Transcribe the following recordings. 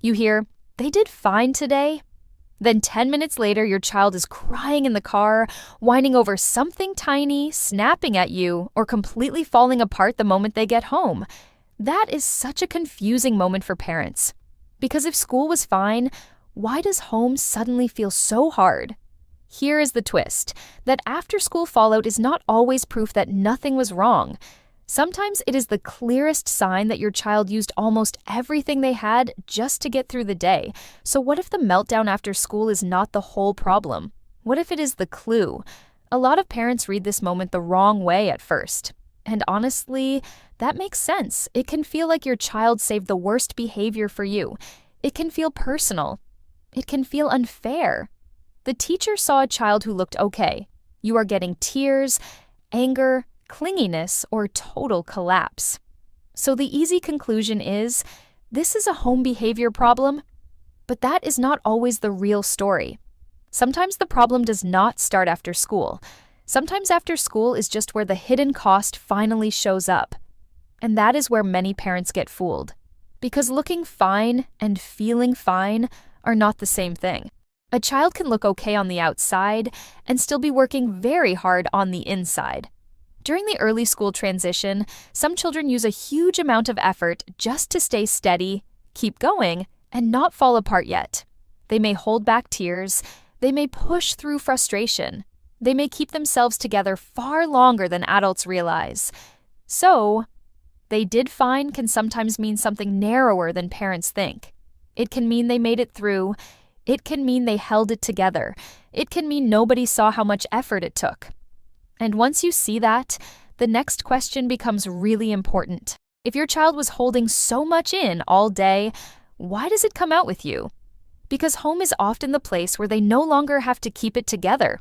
You hear, "They did fine today." Then 10 minutes later, your child is crying in the car, whining over something tiny, snapping at you, or completely falling apart the moment they get home. That is such a confusing moment for parents. Because if school was fine, why does home suddenly feel so hard? Here is the twist, that after-school fallout is not always proof that nothing was wrong. Sometimes it is the clearest sign that your child used almost everything they had just to get through the day. So what if the meltdown after school is not the whole problem? What if it is the clue? A lot of parents read this moment the wrong way at first. And honestly, that makes sense. It can feel like your child saved the worst behavior for you. It can feel personal. It can feel unfair. The teacher saw a child who looked okay. You are getting tears, anger, clinginess, or total collapse. So the easy conclusion is, this is a home behavior problem, but that is not always the real story. Sometimes the problem does not start after school. Sometimes after school is just where the hidden cost finally shows up. And that is where many parents get fooled. Because looking fine and feeling fine are not the same thing. A child can look okay on the outside and still be working very hard on the inside. During the early school transition, some children use a huge amount of effort just to stay steady, keep going, and not fall apart yet. They may hold back tears, they may push through frustration, they may keep themselves together far longer than adults realize. So, "they did fine" can sometimes mean something narrower than parents think. It can mean they made it through. It can mean they held it together. It can mean nobody saw how much effort it took. And once you see that, the next question becomes really important. If your child was holding so much in all day, why does it come out with you? Because home is often the place where they no longer have to keep it together.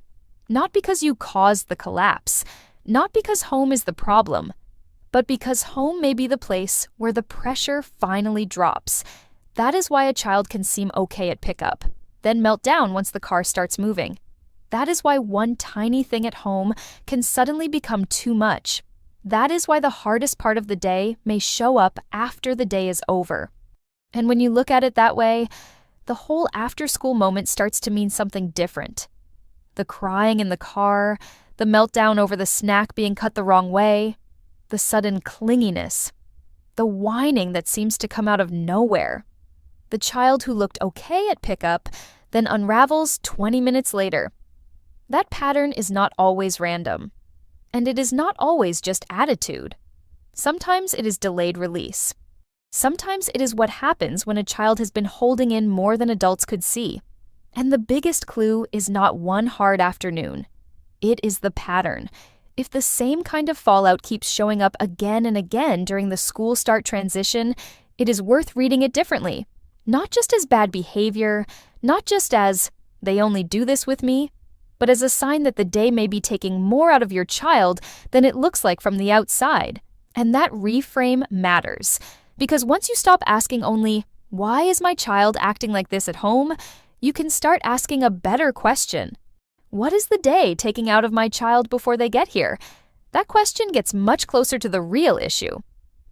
Not because you caused the collapse, not because home is the problem, but because home may be the place where the pressure finally drops. That is why a child can seem okay at pickup, then melt down once the car starts moving. That is why one tiny thing at home can suddenly become too much. That is why the hardest part of the day may show up after the day is over. And when you look at it that way, the whole after-school moment starts to mean something different. The crying in the car, the meltdown over the snack being cut the wrong way, the sudden clinginess, the whining that seems to come out of nowhere. The child who looked okay at pickup then unravels 20 minutes later. That pattern is not always random. And it is not always just attitude. Sometimes it is delayed release. Sometimes it is what happens when a child has been holding in more than adults could see. And the biggest clue is not one hard afternoon. It is the pattern. If the same kind of fallout keeps showing up again and again during the school start transition, it is worth reading it differently. Not just as bad behavior, not just as, "they only do this with me," but as a sign that the day may be taking more out of your child than it looks like from the outside. And that reframe matters. Because once you stop asking only, "why is my child acting like this at home?" you can start asking a better question. What is the day taking out of my child before they get here? That question gets much closer to the real issue.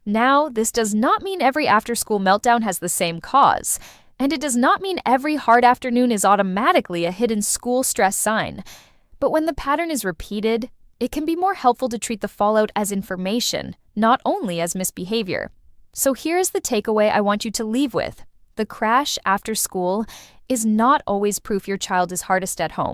Now, this does not mean every after-school meltdown has the same cause. And it does not mean every hard afternoon is automatically a hidden school stress sign. But when the pattern is repeated, it can be more helpful to treat the fallout as information, not only as misbehavior. So here's the takeaway I want you to leave with. The crash after school is not always proof your child is hardest at home.